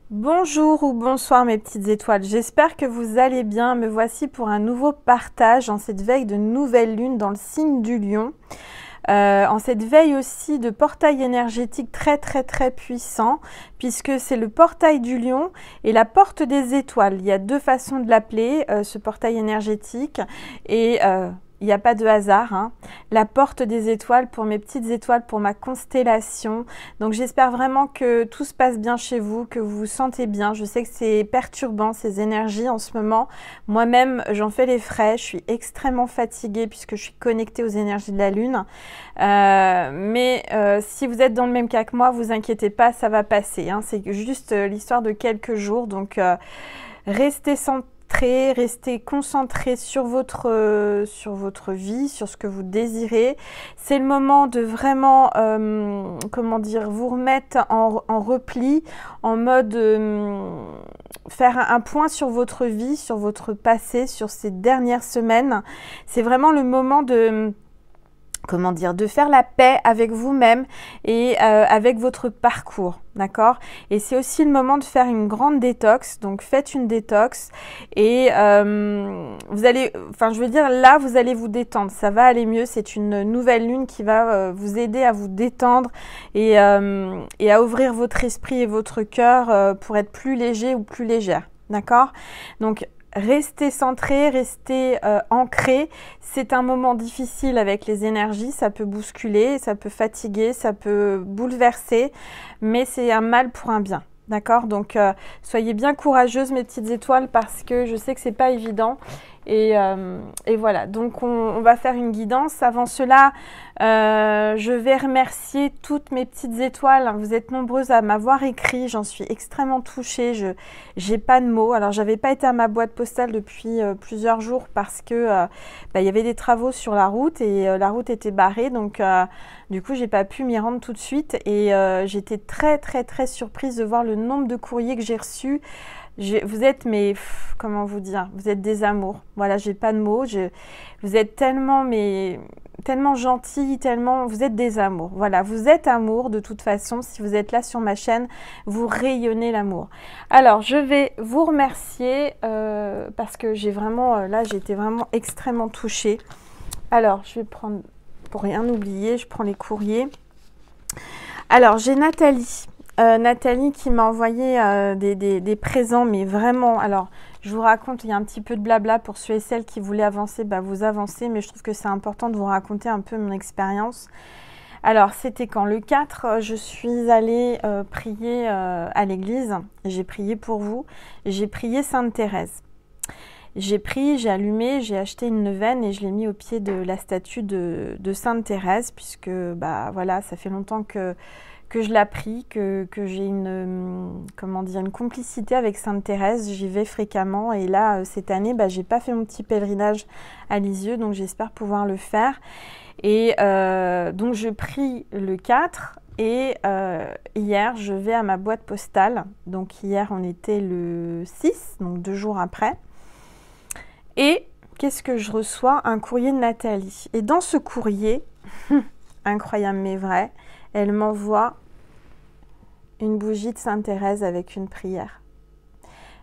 Bonjour ou bonsoir mes petites étoiles, j'espère que vous allez bien. Me voici pour un nouveau partage en cette veille de nouvelle lune dans le signe du lion. En cette veille aussi de portail énergétique très puissant, puisque c'est le portail du lion et la porte des étoiles. Il y a deux façons de l'appeler, ce portail énergétique, et il n'y a pas de hasard, hein. La porte des étoiles pour mes petites étoiles, pour ma constellation. Donc j'espère vraiment que tout se passe bien chez vous, que vous vous sentez bien. Je sais que c'est perturbant ces énergies en ce moment. Moi-même, j'en fais les frais. Je suis extrêmement fatiguée puisque je suis connectée aux énergies de la lune. Si vous êtes dans le même cas que moi, vous inquiétez pas, ça va passer, hein. C'est juste l'histoire de quelques jours. Donc restez centré, restez concentré sur votre vie, sur ce que vous désirez. C'est le moment de vraiment, comment dire, vous remettre en repli, en mode faire un point sur votre vie, sur votre passé, sur ces dernières semaines. C'est vraiment le moment de comment dire, de faire la paix avec vous-même et avec votre parcours, d'accord? Et c'est aussi le moment de faire une grande détox, donc faites une détox et vous allez, enfin je veux dire, là vous allez vous détendre, ça va aller mieux, c'est une nouvelle lune qui va vous aider à vous détendre et à ouvrir votre esprit et votre cœur pour être plus léger ou plus légère, d'accord? Donc restez centré, restez ancré. C'est un moment difficile avec les énergies, ça peut bousculer, ça peut fatiguer, ça peut bouleverser, mais c'est un mal pour un bien. D'accord? Donc soyez bien courageuses mes petites étoiles parce que je sais que c'est pas évident. Et voilà, donc on va faire une guidance. Avant cela, je vais remercier toutes mes petites étoiles. Vous êtes nombreuses à m'avoir écrit, j'en suis extrêmement touchée. Je n'ai pas de mots. Alors, j'avais pas été à ma boîte postale depuis plusieurs jours parce que il y avait des travaux sur la route et la route était barrée. Donc, du coup, j'ai pas pu m'y rendre tout de suite. Et j'étais très surprise de voir le nombre de courriers que j'ai reçus. Vous êtes, mais comment vous dire, vous êtes des amours. Voilà, j'ai pas de mots. Vous êtes tellement, mais tellement gentils, tellement, vous êtes des amours. Voilà, vous êtes amour de toute façon. Si vous êtes là sur ma chaîne, vous rayonnez l'amour. Alors, je vais vous remercier parce que j'ai vraiment, là, j'ai été vraiment extrêmement touchée. Alors, je vais prendre, pour rien oublier, je prends les courriers. Alors, j'ai Nathalie. Nathalie qui m'a envoyé des présents, mais vraiment, alors je vous raconte, il y a un petit peu de blabla pour ceux et celles qui voulaient avancer, vous avancez, mais je trouve que c'est important de vous raconter un peu mon expérience. Alors, c'était quand le 4, je suis allée prier à l'église, j'ai prié pour vous, j'ai prié Sainte Thérèse. J'ai pris, j'ai allumé, j'ai acheté une neuvaine et je l'ai mis au pied de la statue de Sainte Thérèse, puisque voilà, ça fait longtemps que je la prie, que j'ai comment dire, une complicité avec Sainte Thérèse. J'y vais fréquemment et là, cette année, j'ai pas fait mon petit pèlerinage à Lisieux, donc j'espère pouvoir le faire. Et donc, je prie le 4 et hier, je vais à ma boîte postale. Donc, hier, on était le 6, donc 2 jours après. Et qu'est-ce que je reçois? Un courrier de Nathalie. Et dans ce courrier, incroyable mais vrai, elle m'envoie une bougie de Sainte Thérèse avec une prière.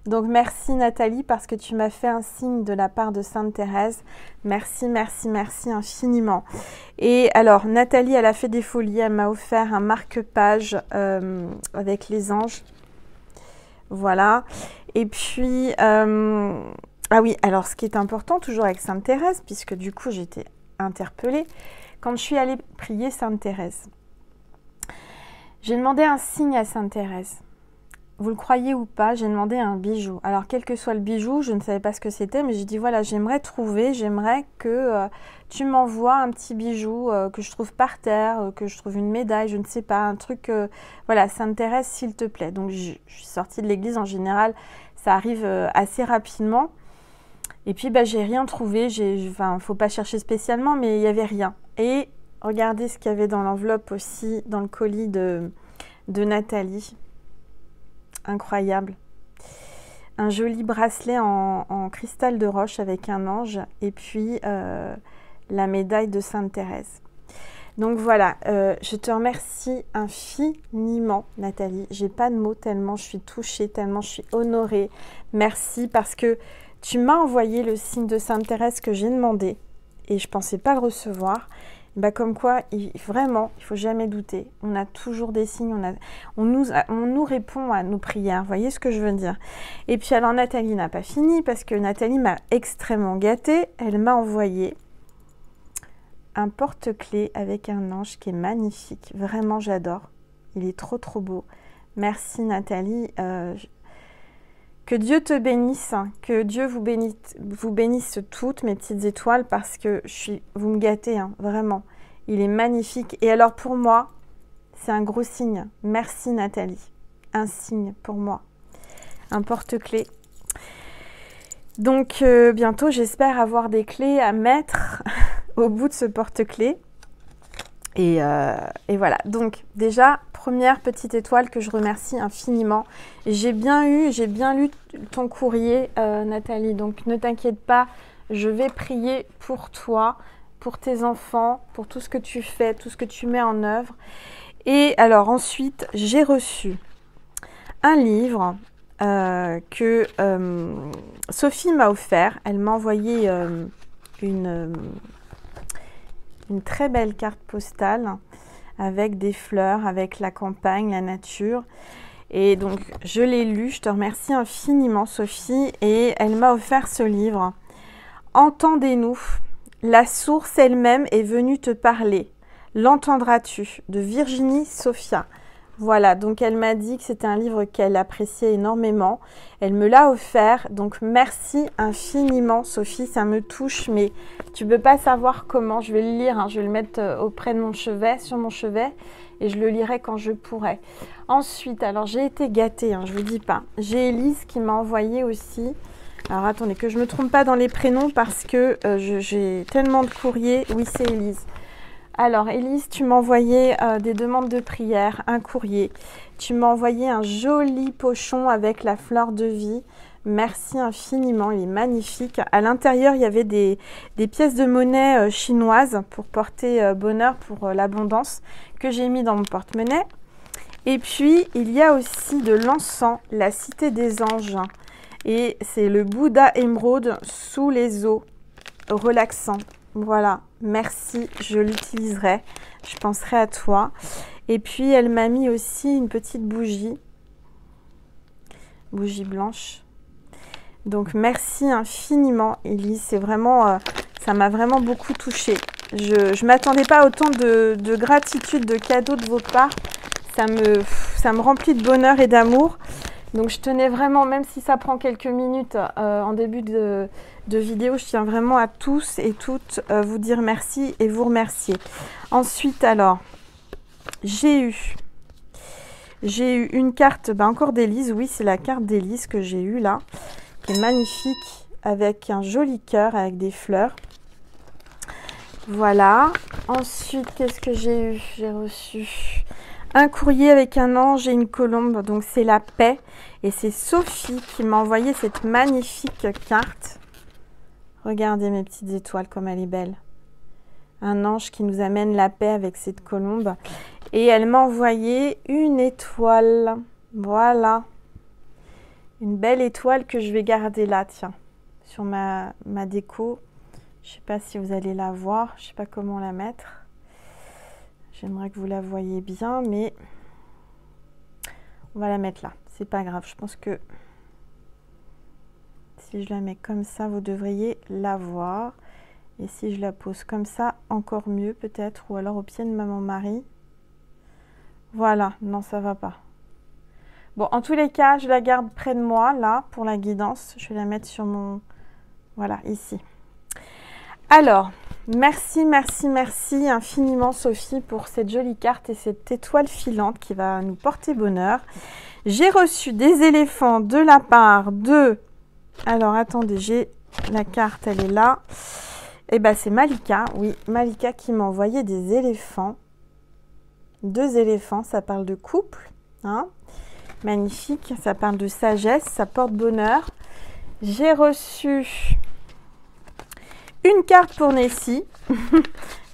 Donc merci Nathalie parce que tu m'as fait un signe de la part de Sainte Thérèse. Merci infiniment. Et alors Nathalie, elle a fait des folies, elle m'a offert un marque-page avec les anges. Voilà. Et puis, ah oui, alors ce qui est important toujours avec Sainte Thérèse, puisque du coup j'étais interpellée, quand je suis allée prier Sainte Thérèse, j'ai demandé un signe à Sainte Thérèse. Vous le croyez ou pas, j'ai demandé un bijou. Alors, quel que soit le bijou, je ne savais pas ce que c'était, mais j'ai dit, voilà, j'aimerais que tu m'envoies un petit bijou que je trouve par terre, que je trouve une médaille, je ne sais pas, un truc, voilà, Sainte Thérèse, s'il te plaît. Donc, je suis sortie de l'église, en général, ça arrive assez rapidement. Et puis, j'ai rien trouvé, enfin, faut pas chercher spécialement, mais il n'y avait rien. Et regardez ce qu'il y avait dans l'enveloppe aussi, dans le colis de Nathalie. Incroyable. Un joli bracelet en cristal de roche avec un ange et puis la médaille de Sainte Thérèse. Donc voilà, je te remercie infiniment, Nathalie. J'ai pas de mots tellement je suis touchée, tellement je suis honorée. Merci parce que tu m'as envoyé le signe de Sainte Thérèse que j'ai demandé et je pensais pas le recevoir. Bah comme quoi, vraiment, il faut jamais douter. On a toujours des signes, on nous répond à nos prières. Vous voyez ce que je veux dire? Et puis alors Nathalie n'a pas fini parce que Nathalie m'a extrêmement gâtée. Elle m'a envoyé un porte-clés avec un ange qui est magnifique. Vraiment, j'adore. Il est trop, trop beau. Merci Nathalie. Que Dieu te bénisse, que Dieu vous bénisse toutes mes petites étoiles parce que vous me gâtez, hein, vraiment. Il est magnifique. Et alors pour moi, c'est un gros signe. Merci Nathalie. Un signe pour moi. Un porte-clés. Donc bientôt, j'espère avoir des clés à mettre au bout de ce porte-clés. Et voilà. Donc déjà, première petite étoile que je remercie infiniment. J'ai bien lu ton courrier, Nathalie. Donc ne t'inquiète pas, je vais prier pour toi, pour tes enfants, pour tout ce que tu fais, tout ce que tu mets en œuvre. Et alors ensuite, j'ai reçu un livre que Sophie m'a offert. Elle m'a envoyé une très belle carte postale avec des fleurs, avec la campagne, la nature. Et donc, je l'ai lu. Je te remercie infiniment, Sophie. Et elle m'a offert ce livre. Entendez-nous. La source elle-même est venue te parler. L'entendras-tu? De Virginie Sophia. Voilà, donc elle m'a dit que c'était un livre qu'elle appréciait énormément. Elle me l'a offert, donc merci infiniment Sophie, ça me touche, mais tu ne peux pas savoir comment. Je vais le lire, hein. Je vais le mettre auprès de mon chevet, sur mon chevet, et je le lirai quand je pourrai. Ensuite, alors j'ai été gâtée, hein, je ne vous dis pas. J'ai Élise qui m'a envoyé aussi. Alors attendez, que je ne me trompe pas dans les prénoms parce que j'ai tellement de courriers. Oui, c'est Élise. Alors, Élise, tu m'as envoyé des demandes de prière, un courrier. Tu m'as envoyé un joli pochon avec la fleur de vie. Merci infiniment, il est magnifique. À l'intérieur, il y avait des pièces de monnaie chinoises pour porter bonheur, pour l'abondance, que j'ai mis dans mon porte-monnaie. Et puis, il y a aussi de l'encens, la cité des anges. Et c'est le Bouddha émeraude sous les eaux, relaxant. Voilà, merci, je l'utiliserai, je penserai à toi. Et puis, elle m'a mis aussi une petite bougie blanche. Donc, merci infiniment, Élise, c'est vraiment, ça m'a vraiment beaucoup touchée. Je ne m'attendais pas à autant de gratitude, de cadeaux de vos parts. Ça me remplit de bonheur et d'amour. Donc, je tenais vraiment, même si ça prend quelques minutes en début de vidéo, je tiens vraiment à tous et toutes vous dire merci et vous remercier. Ensuite, alors, j'ai eu une carte, encore d'Élise. Oui, c'est la carte d'Élise que j'ai eue là, qui est magnifique, avec un joli cœur, avec des fleurs. Voilà. Ensuite, qu'est-ce que j'ai eu? J'ai reçu un courrier avec un ange et une colombe, donc c'est la paix. Et c'est Sophie qui m'a envoyé cette magnifique carte. Regardez mes petites étoiles comme elle est belle. Un ange qui nous amène la paix avec cette colombe. Et elle m'a envoyé une étoile. Voilà. Une belle étoile que je vais garder là, tiens, sur ma déco. Je ne sais pas si vous allez la voir, je ne sais pas comment la mettre. J'aimerais que vous la voyez bien, mais on va la mettre là. C'est pas grave, je pense que si je la mets comme ça, vous devriez la voir. Et si je la pose comme ça, encore mieux peut-être, ou alors au pied de Maman Marie. Voilà, non, ça va pas. Bon, en tous les cas, je la garde près de moi, là, pour la guidance. Je vais la mettre sur mon... Voilà, ici. Alors, merci, merci, merci infiniment, Sophie, pour cette jolie carte et cette étoile filante qui va nous porter bonheur. J'ai reçu des éléphants de la part de... Alors, attendez, j'ai la carte, elle est là. Eh bien, c'est Malika, oui, Malika qui m'a envoyé des éléphants. 2 éléphants, ça parle de couple, hein. Magnifique, ça parle de sagesse, ça porte bonheur. J'ai reçu une carte pour Nessie,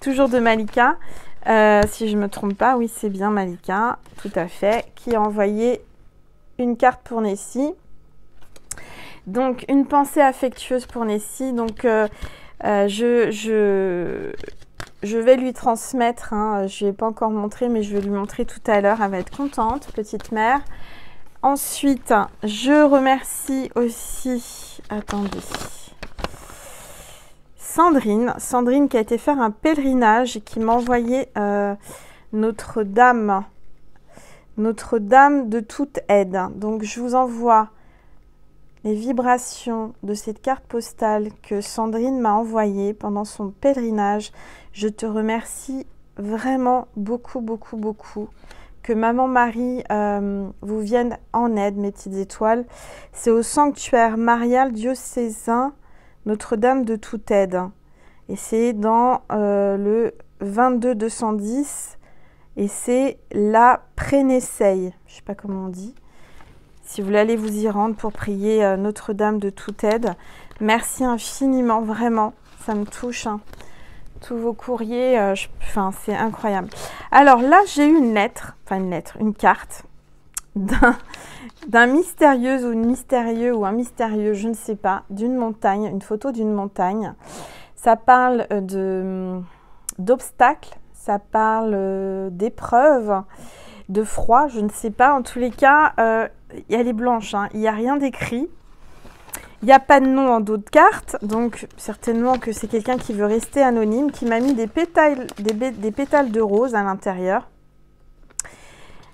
toujours de Malika. Si je ne me trompe pas, oui, c'est bien Malika, tout à fait, qui a envoyé une carte pour Nessie. Donc, une pensée affectueuse pour Nessie. Donc, je vais lui transmettre, hein, je ne lui ai pas encore montré, mais je vais lui montrer tout à l'heure. Elle va être contente, petite mère. Ensuite, je remercie aussi, attendez, Sandrine qui a été faire un pèlerinage et qui m'a envoyé Notre-Dame de toute aide. Donc, je vous envoie les vibrations de cette carte postale que Sandrine m'a envoyée pendant son pèlerinage. Je te remercie vraiment beaucoup, beaucoup, beaucoup. Que Maman Marie vous vienne en aide, mes petites étoiles. C'est au sanctuaire marial diocésain Notre-Dame de toute aide. Et c'est dans le 22-210. Et c'est la Prénéceille. Je ne sais pas comment on dit. Si vous voulez aller vous y rendre pour prier Notre-Dame de toute aide. Merci infiniment, vraiment. Ça me touche. Hein. Tous vos courriers, enfin, c'est incroyable. Alors là, j'ai eu une lettre, une carte d'un mystérieux ou une mystérieux ou un mystérieux, je ne sais pas, d'une montagne, une photo d'une montagne. Ça parle d'obstacles, ça parle d'épreuves, de froid, je ne sais pas. En tous les cas, elle est blanche, hein, il n'y a rien d'écrit. Il n'y a pas de nom en dos de carte, donc certainement que c'est quelqu'un qui veut rester anonyme, qui m'a mis des pétales de rose à l'intérieur.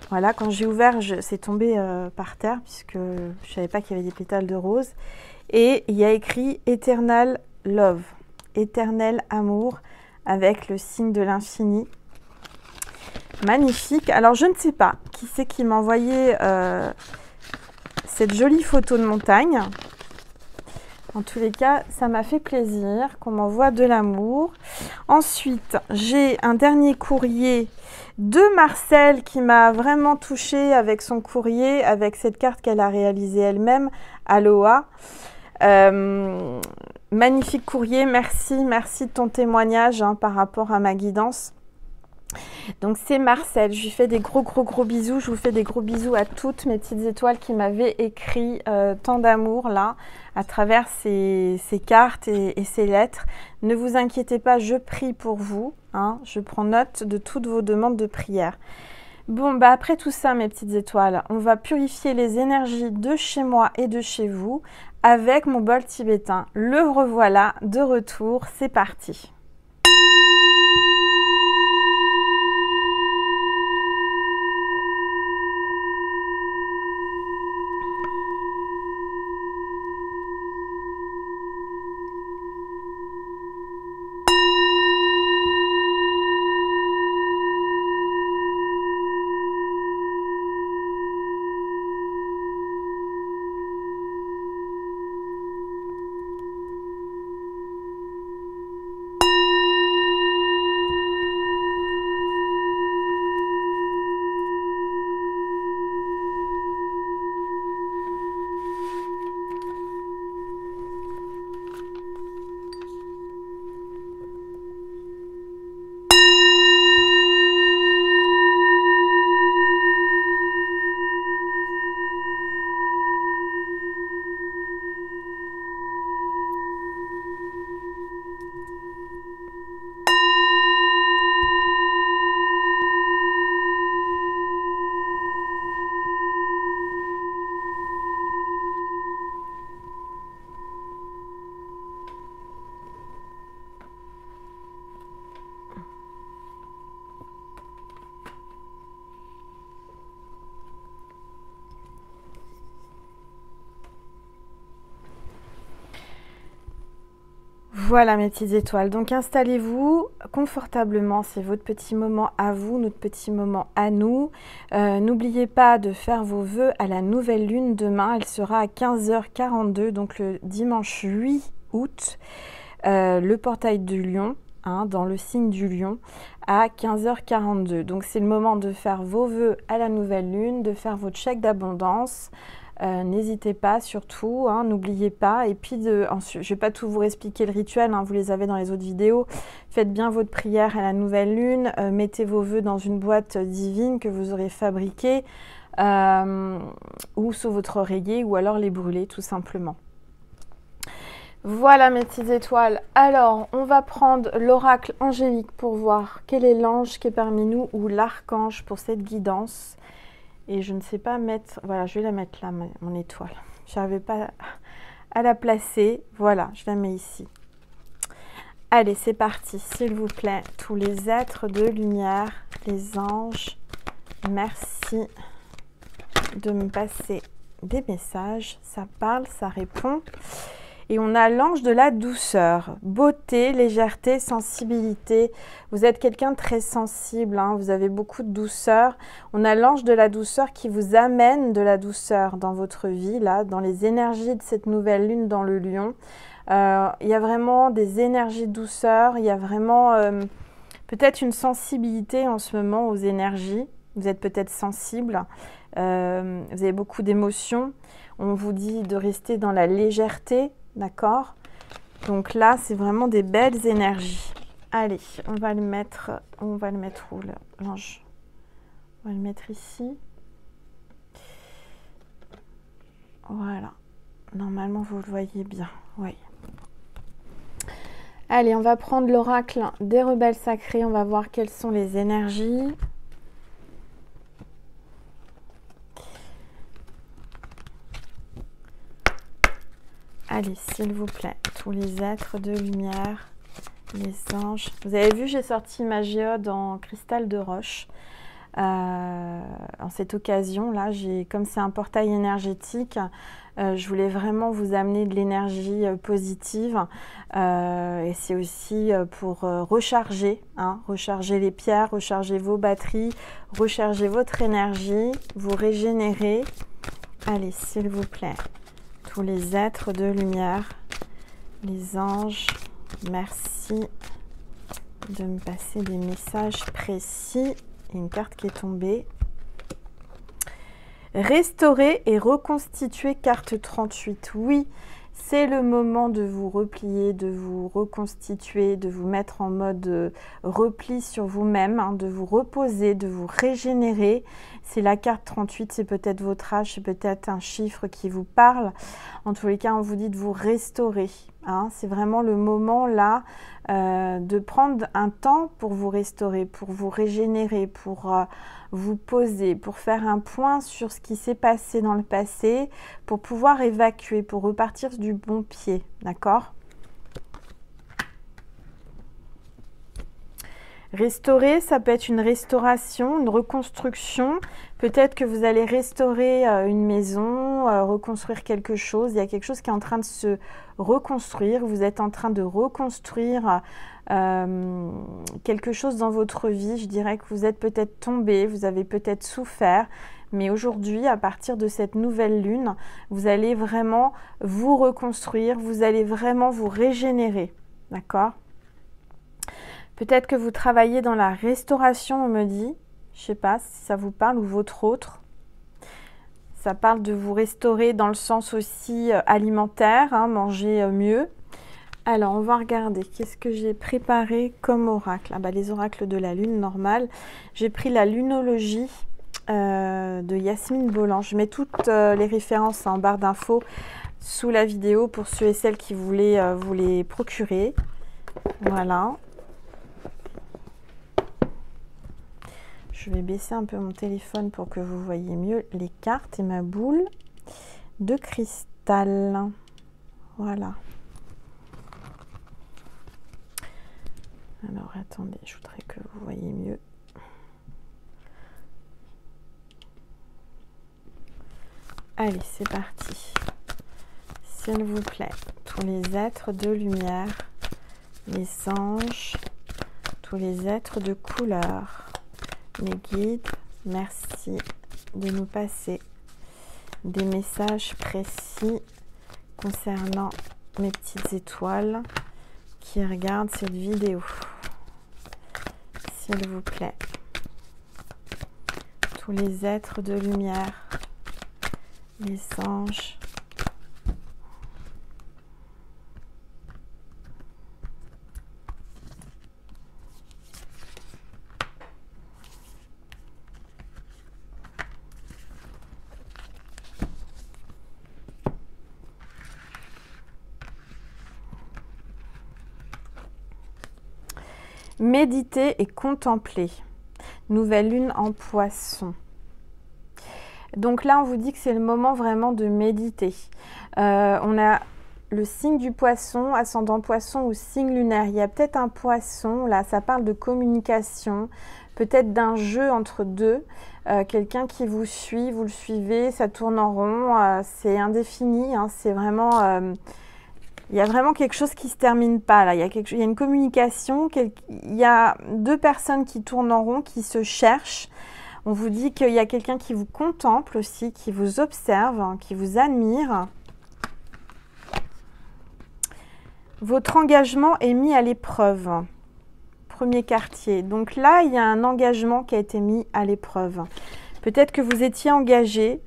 Voilà, quand j'ai ouvert, c'est tombé par terre, puisque je ne savais pas qu'il y avait des pétales de rose. Et il y a écrit « Eternal Love », « Éternel amour », avec le signe de l'infini. Magnifique. Alors, je ne sais pas qui c'est qui m'a envoyé cette jolie photo de montagne. En tous les cas, ça m'a fait plaisir qu'on m'envoie de l'amour. Ensuite, j'ai un dernier courrier de Marcel qui m'a vraiment touchée avec son courrier, avec cette carte qu'elle a réalisée elle-même. Aloha. Magnifique courrier. Merci de ton témoignage hein, par rapport à ma guidance. Donc c'est Marcel, je lui fais des gros bisous, je vous fais des gros bisous à toutes mes petites étoiles qui m'avaient écrit tant d'amour là, à travers ces cartes et ces lettres. Ne vous inquiétez pas, je prie pour vous, hein, je prends note de toutes vos demandes de prière. Bon, bah après tout ça, mes petites étoiles, on va purifier les énergies de chez moi et de chez vous avec mon bol tibétain. Le revoilà de retour, c'est parti. Voilà mes petites étoiles, donc installez-vous confortablement, c'est votre petit moment à vous, notre petit moment à nous. N'oubliez pas de faire vos vœux à la nouvelle lune demain, elle sera à 15h42, donc le dimanche 8 août, le portail du lion, hein, dans le signe du lion, à 15h42. Donc c'est le moment de faire vos vœux à la nouvelle lune, de faire votre chèque d'abondance, N'hésitez pas surtout, hein, n'oubliez pas. Et puis, ensuite, je ne vais pas tout vous expliquer le rituel, hein, vous les avez dans les autres vidéos. Faites bien votre prière à la nouvelle lune, mettez vos vœux dans une boîte divine que vous aurez fabriquée ou sous votre oreiller ou alors les brûler tout simplement. Voilà mes petites étoiles. Alors, on va prendre l'oracle angélique pour voir quel est l'ange qui est parmi nous ou l'archange pour cette guidance. Et je ne sais pas mettre... Voilà, je vais la mettre là, mon étoile. Je n'arrivais pas à la placer. Voilà, je la mets ici. Allez, c'est parti. S'il vous plaît, tous les êtres de lumière, les anges, merci de me passer des messages. Ça parle, ça répond. Et on a l'ange de la douceur, beauté, légèreté, sensibilité. Vous êtes quelqu'un de très sensible, hein, vous avez beaucoup de douceur. On a l'ange de la douceur qui vous amène de la douceur dans votre vie, là, dans les énergies de cette nouvelle lune dans le lion. Il y a vraiment des énergies de douceur, il y a vraiment peut-être une sensibilité en ce moment aux énergies. Vous êtes peut-être sensible, vous avez beaucoup d'émotions. On vous dit de rester dans la légèreté. D'accord? Donc là, c'est vraiment des belles énergies. Allez, on va le mettre où l'ange? On va le mettre ici. Voilà. Normalement, vous le voyez bien. Oui. Allez, on va prendre l'oracle des rebelles sacrés. On va voir quelles sont les énergies. Allez, s'il vous plaît, tous les êtres de lumière, les anges. Vous avez vu, j'ai sorti ma géode en cristal de roche. En cette occasion-là, comme c'est un portail énergétique, je voulais vraiment vous amener de l'énergie positive. Et c'est aussi pour recharger, hein, recharger les pierres, recharger vos batteries, recharger votre énergie, vous régénérer. Allez, s'il vous plaît. Tous les êtres de lumière, les anges, merci de me passer des messages précis. Une carte qui est tombée. Restaurer et reconstituer, carte 38. Oui, c'est le moment de vous replier, de vous reconstituer, de vous mettre en mode repli sur vous-même, hein, de vous reposer, de vous régénérer. C'est la carte 38, c'est peut-être votre âge, c'est peut-être un chiffre qui vous parle. En tous les cas, on vous dit de vous restaurer. Hein. C'est vraiment le moment là de prendre un temps pour vous restaurer, pour vous régénérer, pour vous poser, pour faire un point sur ce qui s'est passé dans le passé, pour pouvoir évacuer, pour repartir du bon pied. D'accord ? Restaurer, ça peut être une restauration, une reconstruction. Peut-être que vous allez restaurer une maison, reconstruire quelque chose. Il y a quelque chose qui est en train de se reconstruire. Vous êtes en train de reconstruire quelque chose dans votre vie. Je dirais que vous êtes peut-être tombé, vous avez peut-être souffert. Mais aujourd'hui, à partir de cette nouvelle lune, vous allez vraiment vous reconstruire. Vous allez vraiment vous régénérer. D'accord ? Peut-être que vous travaillez dans la restauration, on me dit. Je ne sais pas si ça vous parle ou votre autre. Ça parle de vous restaurer dans le sens aussi alimentaire, hein, manger mieux. Alors, on va regarder. Qu'est-ce que j'ai préparé comme oracle? Ah bah, les oracles de la lune, normal. J'ai pris la lunologie de Yasmine Bolland. Je mets toutes les références en barre d'infos sous la vidéo pour ceux et celles qui voulaient vous les procurer. Voilà. Je vais baisser un peu mon téléphone pour que vous voyez mieux les cartes et ma boule de cristal. Voilà. Alors, attendez, je voudrais que vous voyez mieux. Allez, c'est parti. S'il vous plaît, tous les êtres de lumière, les anges, tous les êtres de couleur. Mes guides, merci de nous passer des messages précis concernant mes petites étoiles qui regardent cette vidéo. S'il vous plaît, tous les êtres de lumière, les anges. Méditer et contempler. Nouvelle lune en Poisson. Donc là, on vous dit que c'est le moment vraiment de méditer. On a le signe du Poisson, ascendant Poisson ou signe lunaire. Il y a peut-être un Poisson, là, ça parle de communication, peut-être d'un jeu entre deux. Quelqu'un qui vous suit, vous le suivez, ça tourne en rond, c'est indéfini, hein, c'est vraiment... il y a vraiment quelque chose qui ne se termine pas là. Il y a une communication, il y a deux personnes qui tournent en rond, qui se cherchent. On vous dit qu'il y a quelqu'un qui vous contemple aussi, qui vous observe, hein, qui vous admire. Votre engagement est mis à l'épreuve. Premier quartier. Donc là, il y a un engagement qui a été mis à l'épreuve. Peut-être que vous étiez engagé.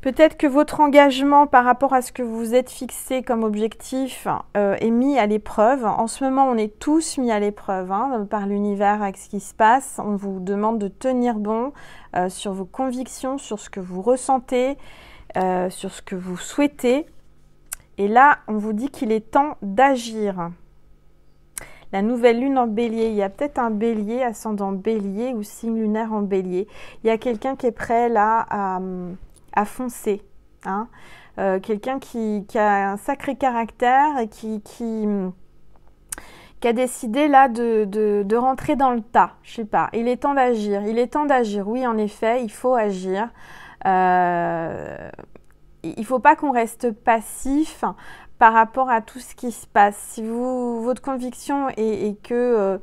Peut-être que votre engagement par rapport à ce que vous êtes fixé comme objectif est mis à l'épreuve. En ce moment, on est tous mis à l'épreuve hein, par l'univers avec ce qui se passe. On vous demande de tenir bon sur vos convictions, sur ce que vous ressentez, sur ce que vous souhaitez. Et là, on vous dit qu'il est temps d'agir. La nouvelle lune en Bélier, il y a peut-être un Bélier, ascendant Bélier ou signe lunaire en Bélier. Il y a quelqu'un qui est prêt là à foncer. Hein. Quelqu'un qui a un sacré caractère et qui a décidé là de rentrer dans le tas. Je sais pas, il est temps d'agir. Il est temps d'agir, oui en effet, il faut agir. Il ne faut pas qu'on reste passif par rapport à tout ce qui se passe. Si votre conviction est que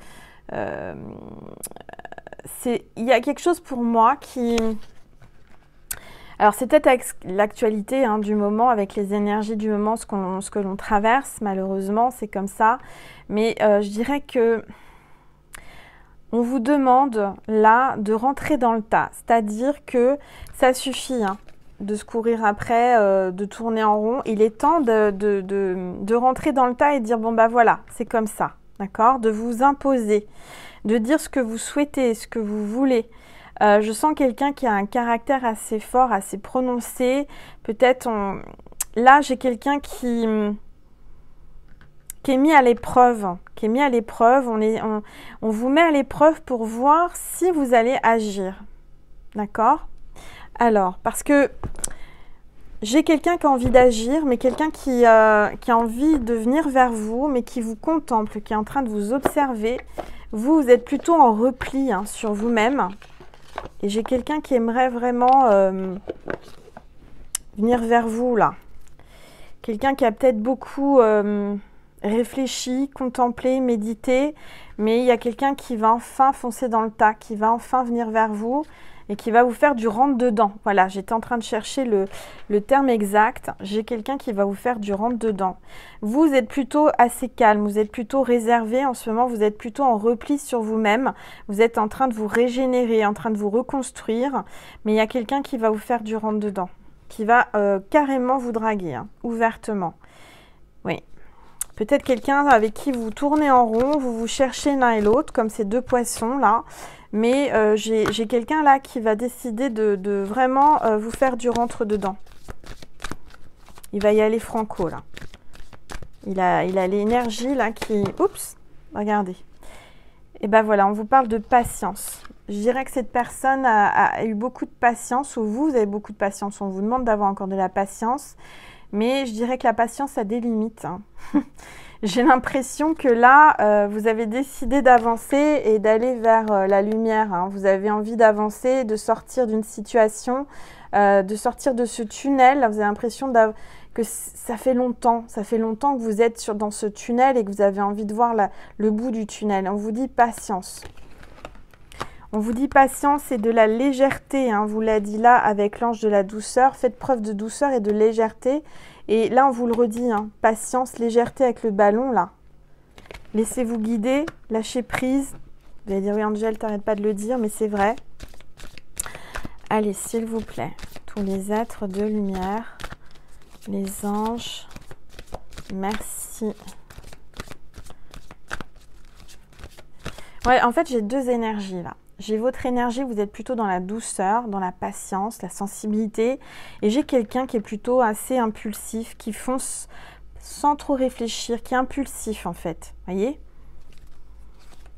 il y a quelque chose pour moi qui... Alors c'est peut-être avec l'actualité hein, du moment, avec les énergies du moment, ce que l'on traverse, malheureusement, c'est comme ça. Mais je dirais que on vous demande là de rentrer dans le tas. C'est-à-dire que ça suffit hein, de se courir après, de tourner en rond. Il est temps de rentrer dans le tas et de dire bon bah voilà, c'est comme ça, d'accord? De vous imposer, de dire ce que vous souhaitez, ce que vous voulez. Je sens quelqu'un qui a un caractère assez fort, assez prononcé. Peut-être, là, j'ai quelqu'un qui est mis à l'épreuve. Qui est mis à l'épreuve. On vous met à l'épreuve pour voir si vous allez agir. D'accord? Alors, parce que j'ai quelqu'un qui a envie d'agir, mais quelqu'un qui a envie de venir vers vous, mais qui vous contemple, qui est en train de vous observer. Vous êtes plutôt en repli hein, sur vous-même. Et j'ai quelqu'un qui aimerait vraiment venir vers vous, là. Quelqu'un qui a peut-être beaucoup réfléchi, contemplé, médité, mais il y a quelqu'un qui va enfin foncer dans le tas, qui va enfin venir vers vous et qui va vous faire du rentre-dedans. Voilà, j'étais en train de chercher le terme exact. J'ai quelqu'un qui va vous faire du rentre-dedans. Vous êtes plutôt assez calme, vous êtes plutôt réservé en ce moment, vous êtes plutôt en repli sur vous-même. Vous êtes en train de vous régénérer, en train de vous reconstruire, mais il y a quelqu'un qui va vous faire du rentre-dedans, qui va carrément vous draguer, hein, ouvertement. Oui. Peut-être quelqu'un avec qui vous tournez en rond, vous cherchez l'un et l'autre, comme ces deux poissons là. Mais j'ai quelqu'un là qui va décider de vraiment vous faire du rentre-dedans. Il va y aller franco là. Il a l'énergie là qui... Oups, regardez. Et ben voilà, on vous parle de patience. Je dirais que cette personne a eu beaucoup de patience, ou vous avez beaucoup de patience. On vous demande d'avoir encore de la patience. Mais je dirais que la patience a des limites. Hein. J'ai l'impression que là, vous avez décidé d'avancer et d'aller vers la lumière. Hein. Vous avez envie d'avancer, de sortir d'une situation, de sortir de ce tunnel. Vous avez l'impression que ça fait longtemps que vous êtes dans ce tunnel et que vous avez envie de voir le bout du tunnel. On vous dit patience. On vous dit patience et de la légèreté, hein, vous l'a dit là avec l'ange de la douceur. Faites preuve de douceur et de légèreté. Et là, on vous le redit, hein, patience, légèreté avec le ballon, là. Laissez-vous guider, lâchez prise. Vous allez dire, oui, Angel, t'arrêtes pas de le dire, mais c'est vrai. Allez, s'il vous plaît, tous les êtres de lumière, les anges, merci. Ouais, en fait, j'ai deux énergies là. J'ai votre énergie, vous êtes plutôt dans la douceur, dans la patience, la sensibilité. Et j'ai quelqu'un qui est plutôt assez impulsif, qui fonce sans trop réfléchir, qui est impulsif en fait. Voyez?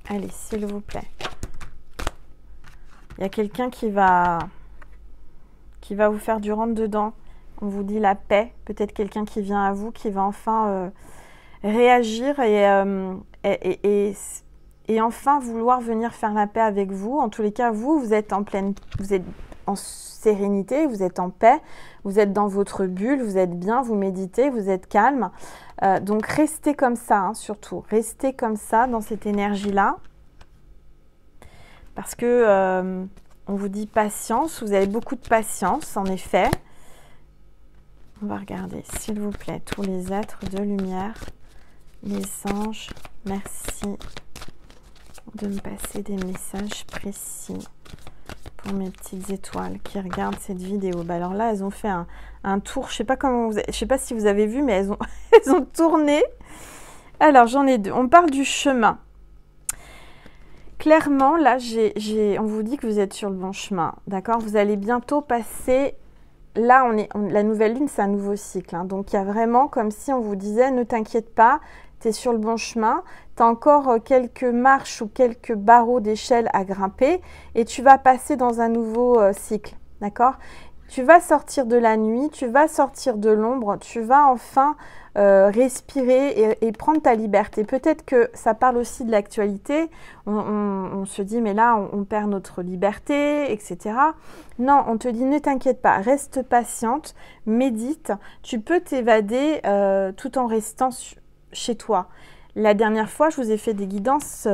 Allez, s'il vous plaît. Il y a quelqu'un qui va vous faire du rentre-dedans. On vous dit la paix. Peut-être quelqu'un qui vient à vous, qui va enfin réagir et enfin vouloir venir faire la paix avec vous. En tous les cas, vous êtes vous êtes en sérénité, vous êtes en paix, vous êtes dans votre bulle, vous êtes bien, vous méditez, vous êtes calme. Donc restez comme ça, hein, surtout. Restez comme ça, dans cette énergie-là. Parce que on vous dit patience, vous avez beaucoup de patience, en effet. On va regarder, s'il vous plaît, tous les êtres de lumière, les anges, merci de me passer des messages précis pour mes petites étoiles qui regardent cette vidéo. Bah alors là, elles ont fait un tour, je sais pas si vous avez vu, mais elles ont tourné. Alors, j'en ai deux. On parle du chemin. Clairement, là, on vous dit que vous êtes sur le bon chemin, d'accord? Vous allez bientôt passer... Là, la nouvelle lune, c'est un nouveau cycle. Hein, donc, il y a vraiment comme si on vous disait, ne t'inquiète pas, tu es sur le bon chemin. Tu as encore quelques marches ou quelques barreaux d'échelle à grimper et tu vas passer dans un nouveau cycle, d'accord? Tu vas sortir de la nuit, tu vas sortir de l'ombre, tu vas enfin respirer et prendre ta liberté. Peut-être que ça parle aussi de l'actualité. On se dit, mais là, on perd notre liberté, etc. Non, on te dit, ne t'inquiète pas, reste patiente, médite. Tu peux t'évader tout en restant chez toi. La dernière fois, je vous ai fait des guidances,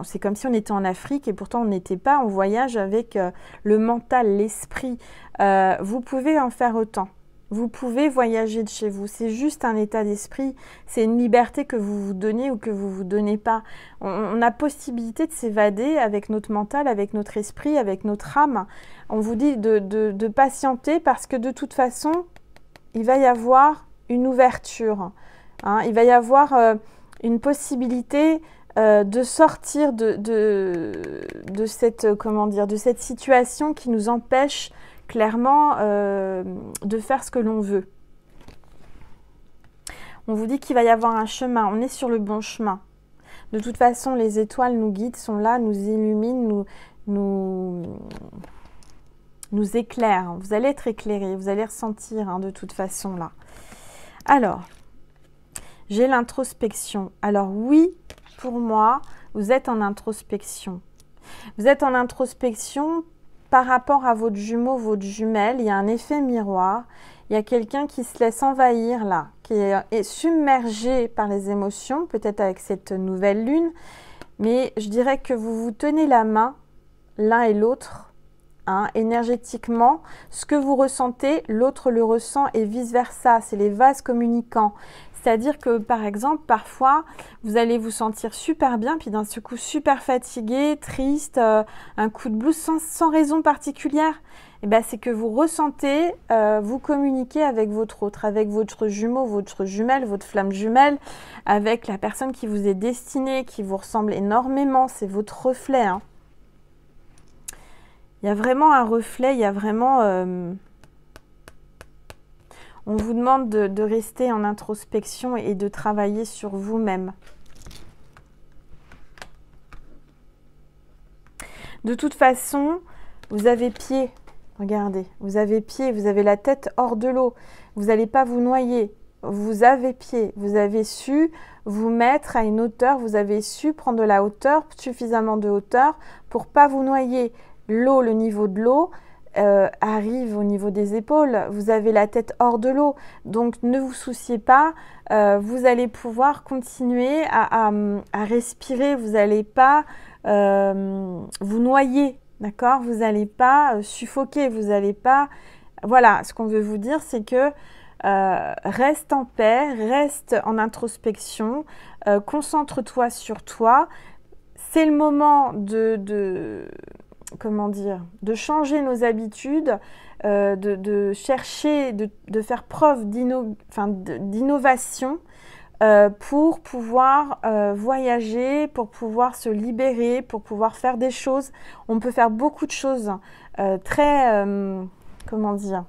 c'est comme si on était en Afrique et pourtant on n'était pas en voyage avec le mental, l'esprit. Vous pouvez en faire autant. Vous pouvez voyager de chez vous. C'est juste un état d'esprit. C'est une liberté que vous vous donnez ou que vous vous donnez pas. On a possibilité de s'évader avec notre mental, avec notre esprit, avec notre âme. On vous dit de patienter parce que de toute façon, il va y avoir une ouverture. Hein. Il va y avoir une possibilité de sortir de cette, comment dire, de cette situation qui nous empêche clairement de faire ce que l'on veut. On vous dit qu'il va y avoir un chemin, on est sur le bon chemin. De toute façon, les étoiles nous guident, sont là, nous illuminent, nous éclairent. Vous allez être éclairés, vous allez ressentir hein, de toute façon là. Alors, j'ai l'introspection. Alors oui, pour moi, vous êtes en introspection. Vous êtes en introspection par rapport à votre jumeau, votre jumelle. Il y a un effet miroir. Il y a quelqu'un qui se laisse envahir là, qui est submergé par les émotions, peut-être avec cette nouvelle lune. Mais je dirais que vous vous tenez la main, l'un et l'autre, hein, énergétiquement. Ce que vous ressentez, l'autre le ressent et vice-versa. C'est les vases communicants. C'est-à-dire que, par exemple, parfois, vous allez vous sentir super bien, puis d'un seul coup, super fatigué, triste, un coup de blues sans raison particulière. Et ben, c'est que vous ressentez, vous communiquez avec votre autre, avec votre jumeau, votre jumelle, votre flamme jumelle, avec la personne qui vous est destinée, qui vous ressemble énormément. C'est votre reflet. Hein. Il y a vraiment un reflet, il y a vraiment... On vous demande de rester en introspection et de travailler sur vous-même. De toute façon, vous avez pied. Regardez, vous avez pied, vous avez la tête hors de l'eau. Vous n'allez pas vous noyer. Vous avez pied. Vous avez su vous mettre à une hauteur. Vous avez su prendre de la hauteur, suffisamment de hauteur pour pas vous noyer. L'eau, le niveau de l'eau, arrive au niveau des épaules, vous avez la tête hors de l'eau, donc ne vous souciez pas, vous allez pouvoir continuer à respirer, vous n'allez pas vous noyer, d'accord? Vous n'allez pas suffoquer, vous n'allez pas... Voilà, ce qu'on veut vous dire, c'est que reste en paix, reste en introspection, concentre-toi sur toi, c'est le moment comment dire, de changer nos habitudes, de chercher, de faire preuve d'innovation pour pouvoir voyager, pour pouvoir se libérer, pour pouvoir faire des choses. On peut faire beaucoup de choses très, comment dire,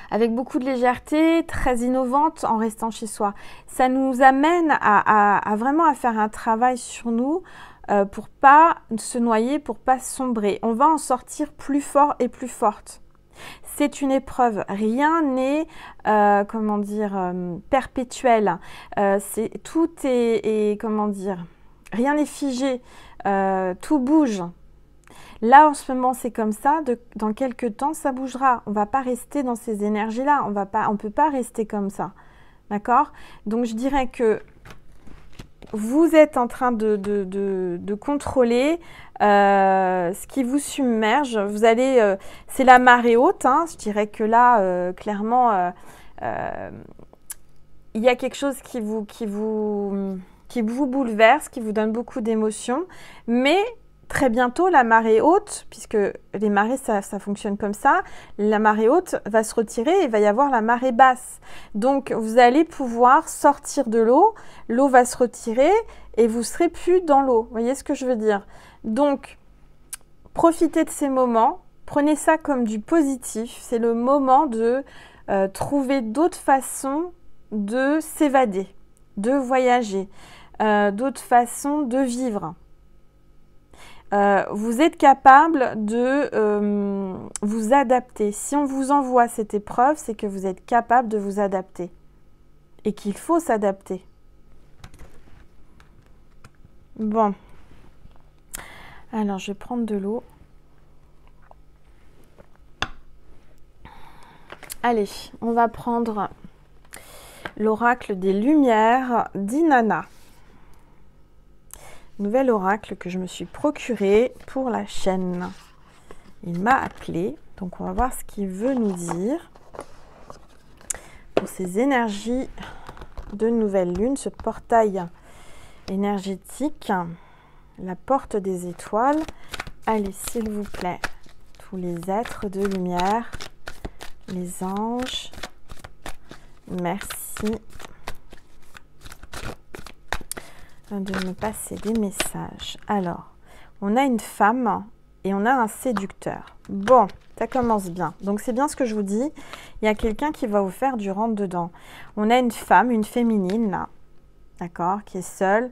avec beaucoup de légèreté, très innovantes en restant chez soi. Ça nous amène à vraiment à faire un travail sur nous pour pas se noyer, pour pas sombrer. On va en sortir plus fort et plus forte. C'est une épreuve, rien n'est, comment dire, perpétuel. Tout est, comment dire, rien n'est figé, tout bouge. Là, en ce moment, c'est comme ça. Dans quelques temps, ça bougera. On ne va pas rester dans ces énergies-là. On ne peut pas rester comme ça. D'accord? Donc, je dirais que vous êtes en train de contrôler ce qui vous submerge. Vous allez, c'est la marée haute. Hein. Je dirais que là, clairement, il y a quelque chose qui vous bouleverse, qui vous donne beaucoup d'émotions. Mais très bientôt, la marée haute, puisque les marées, ça fonctionne comme ça, la marée haute va se retirer et il va y avoir la marée basse. Donc, vous allez pouvoir sortir de l'eau, l'eau va se retirer et vous ne serez plus dans l'eau. Vous voyez ce que je veux dire? Donc, profitez de ces moments, prenez ça comme du positif. C'est le moment de trouver d'autres façons de s'évader, de voyager, d'autres façons de vivre. Vous êtes capable de vous adapter. Si on vous envoie cette épreuve, c'est que vous êtes capable de vous adapter et qu'il faut s'adapter. Bon. Alors, je vais prendre de l'eau. Allez, on va prendre l'oracle des Lumières d'Inanna. Nouvel oracle que je me suis procuré pour la chaîne. Il m'a appelé, donc on va voir ce qu'il veut nous dire pour ces énergies de nouvelle lune, ce portail énergétique, la porte des étoiles. Allez, s'il vous plaît, tous les êtres de lumière, les anges, merci de me passer des messages. Alors, on a une femme et on a un séducteur. Bon, ça commence bien. Donc, c'est bien ce que je vous dis. Il y a quelqu'un qui va vous faire du rentre-dedans. On a une femme, une féminine, là, d'accord, qui est seule,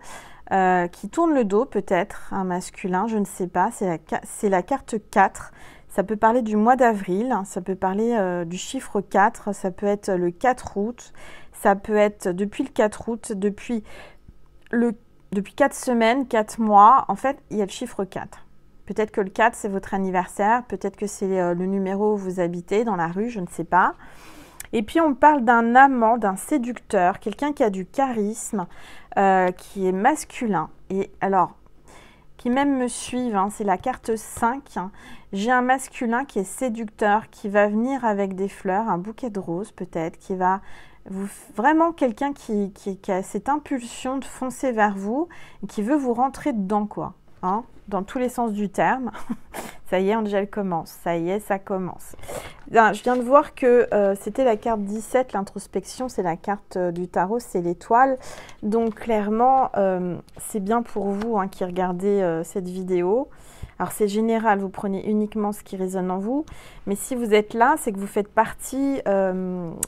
qui tourne le dos, peut-être, un masculin, je ne sais pas. C'est la carte 4. Ça peut parler du mois d'avril, ça peut parler du chiffre 4, ça peut être le 4 août, ça peut être depuis le 4 août, depuis 4 semaines, 4 mois, en fait, il y a le chiffre 4. Peut-être que le 4, c'est votre anniversaire, peut-être que c'est le numéro où vous habitez, dans la rue, je ne sais pas. Et puis, on parle d'un amant, d'un séducteur, quelqu'un qui a du charisme, qui est masculin. Et alors, qui même me suivent, hein, c'est la carte 5. J'ai un masculin qui est séducteur, qui va venir avec des fleurs, un bouquet de roses peut-être, qui va... vraiment quelqu'un qui a cette impulsion de foncer vers vous et qui veut vous rentrer dedans, quoi, hein, dans tous les sens du terme. Ça y est, Angèle commence. Ça y est, ça commence. Je viens de voir que c'était la carte 17, l'introspection, c'est la carte du tarot, c'est l'étoile. Donc, clairement, c'est bien pour vous hein, qui regardez cette vidéo. Alors, c'est général, vous prenez uniquement ce qui résonne en vous. Mais si vous êtes là, c'est que vous faites partie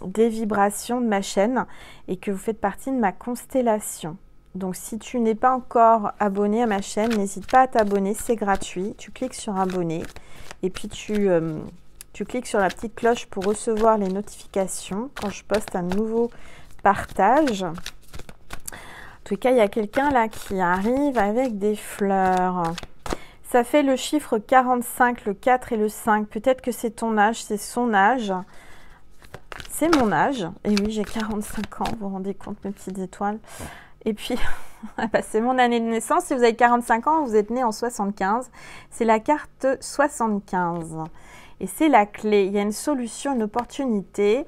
des vibrations de ma chaîne et que vous faites partie de ma constellation. Donc, si tu n'es pas encore abonné à ma chaîne, n'hésite pas à t'abonner, c'est gratuit. Tu cliques sur abonner et puis tu cliques sur la petite cloche pour recevoir les notifications quand je poste un nouveau partage. En tout cas, il y a quelqu'un là qui arrive avec des fleurs. Ça fait le chiffre 45, le 4 et le 5. Peut-être que c'est ton âge, c'est son âge. C'est mon âge. Et oui, j'ai 45 ans, vous vous rendez compte, mes petites étoiles. Et puis, c'est mon année de naissance. Si vous avez 45 ans, vous êtes né en 75. C'est la carte 75. Et c'est la clé. Il y a une solution, une opportunité.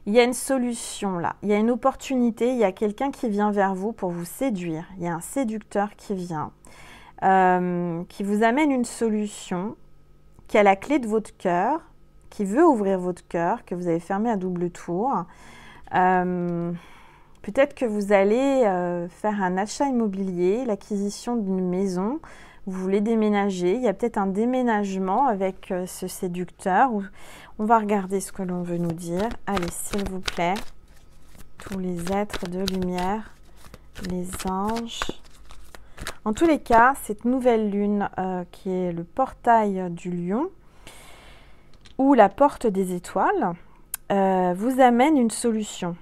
Il y a une solution là. Il y a une opportunité. Il y a quelqu'un qui vient vers vous pour vous séduire. Il y a un séducteur qui vient. Qui vous amène une solution, qui a la clé de votre cœur, qui veut ouvrir votre cœur, que vous avez fermé à double tour. Peut-être que vous allez faire un achat immobilier, l'acquisition d'une maison. Vous voulez déménager. Il y a peut-être un déménagement avec ce séducteur. On va regarder ce que l'on veut nous dire. Allez, s'il vous plaît. Tous les êtres de lumière, les anges. En tous les cas, cette nouvelle lune qui est le portail du lion ou la porte des étoiles vous amène une solution,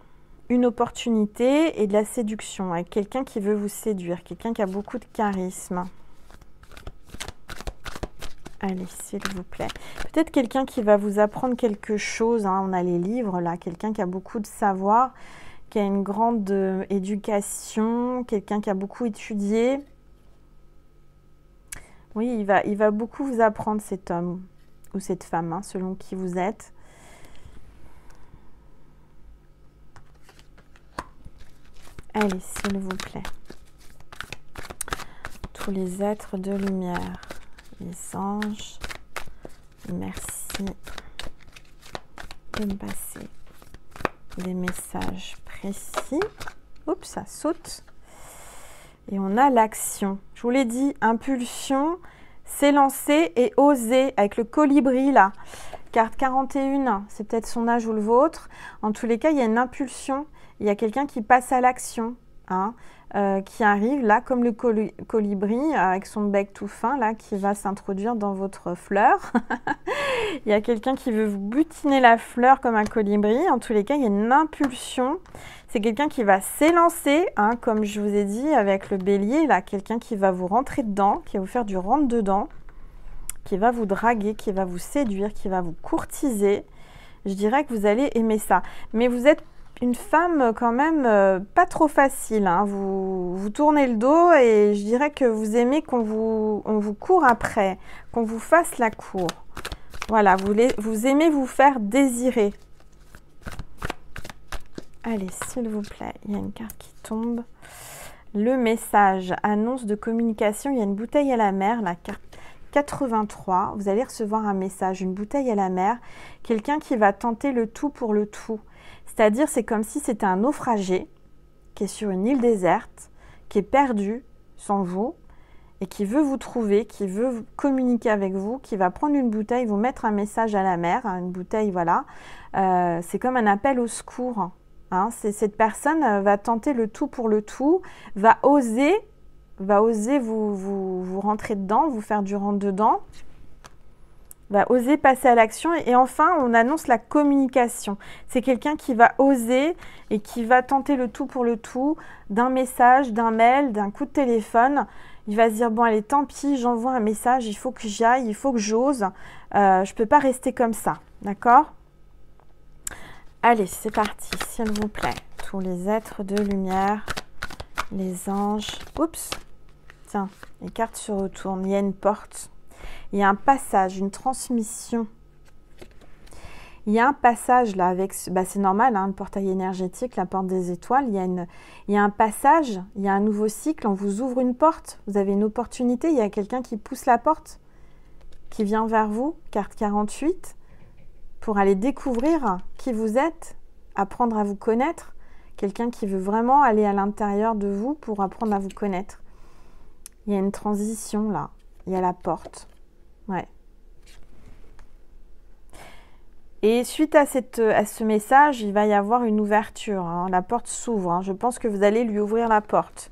une opportunité et de la séduction avec quelqu'un qui veut vous séduire, quelqu'un qui a beaucoup de charisme. Allez, s'il vous plaît. Peut-être quelqu'un qui va vous apprendre quelque chose. Hein. On a les livres là. Quelqu'un qui a beaucoup de savoir, qui a une grande éducation, quelqu'un qui a beaucoup étudié. Oui, il va beaucoup vous apprendre, cet homme ou cette femme, hein, selon qui vous êtes. Allez, s'il vous plaît. Tous les êtres de lumière. Les anges, merci de me passer des messages précis. Oups, ça saute. Et on a l'action. Je vous l'ai dit, impulsion, s'élancer et oser avec le colibri là. Carte 41, c'est peut-être son âge ou le vôtre. En tous les cas, il y a une impulsion. Il y a quelqu'un qui passe à l'action. Hein. Qui arrive là comme le colibri avec son bec tout fin là qui va s'introduire dans votre fleur. Il y a quelqu'un qui veut vous butiner la fleur comme un colibri. En tous les cas, il y a une impulsion. C'est quelqu'un qui va s'élancer, hein, comme je vous ai dit avec le bélier là, quelqu'un qui va vous rentrer dedans, qui va vous faire du rentre-dedans, qui va vous draguer, qui va vous séduire, qui va vous courtiser. Je dirais que vous allez aimer ça. Mais vous êtes une femme quand même pas trop facile, hein. Vous tournez le dos et je dirais que vous aimez on vous court après, qu'on vous fasse la cour. Voilà, vous aimez vous faire désirer. Allez, s'il vous plaît, il y a une carte qui tombe. Le message, annonce de communication, il y a une bouteille à la mer, la carte 83. Vous allez recevoir un message, une bouteille à la mer, quelqu'un qui va tenter le tout pour le tout. C'est-à-dire, c'est comme si c'était un naufragé qui est sur une île déserte, qui est perdu sans vous et qui veut vous trouver, qui veut communiquer avec vous, qui va prendre une bouteille, vous mettre un message à la mer, hein, une bouteille, voilà. C'est comme un appel au secours. Hein. Cette personne va tenter le tout pour le tout, va oser vous rentrer dedans, vous faire du rentre-dedans. Va oser passer à l'action et enfin on annonce la communication. C'est quelqu'un qui va oser et qui va tenter le tout pour le tout, d'un message, d'un mail, d'un coup de téléphone. Il va se dire bon allez tant pis, j'envoie un message, il faut que j'y aille, il faut que j'ose, je peux pas rester comme ça, d'accord? Allez c'est parti, s'il vous plaît. Tous les êtres de lumière, les anges. Oups, tiens, les cartes se retournent, il y a une porte. Il y a un passage, une transmission. Il y a un passage là avec, c'est normal, hein, le portail énergétique, la porte des étoiles. Il y a un passage, il y a un nouveau cycle. On vous ouvre une porte, vous avez une opportunité. Il y a quelqu'un qui pousse la porte, qui vient vers vous, carte 48, pour aller découvrir qui vous êtes, apprendre à vous connaître. Quelqu'un qui veut vraiment aller à l'intérieur de vous pour apprendre à vous connaître. Il y a une transition là, il y a la porte. Ouais. Et suite à ce message, il va y avoir une ouverture. Hein. La porte s'ouvre. Hein. Je pense que vous allez lui ouvrir la porte.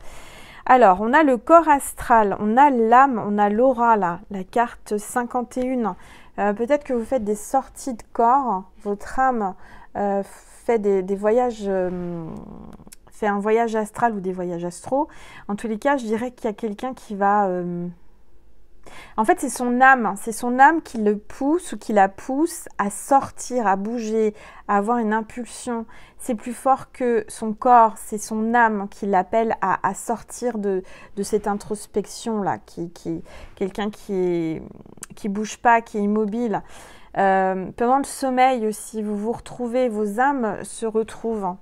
Alors, on a le corps astral, on a l'âme, on a l'aura, là, la carte 51. Peut-être que vous faites des sorties de corps. Votre âme fait des voyages... fait un voyage astral ou des voyages astraux. En tous les cas, je dirais qu'il y a quelqu'un qui va... En fait, c'est son âme qui le pousse ou qui la pousse à sortir, à bouger, à avoir une impulsion. C'est plus fort que son corps, c'est son âme qui l'appelle à sortir de cette introspection-là, quelqu'un qui bouge pas, qui est immobile. Pendant le sommeil aussi, vous vous retrouvez, vos âmes se retrouvent.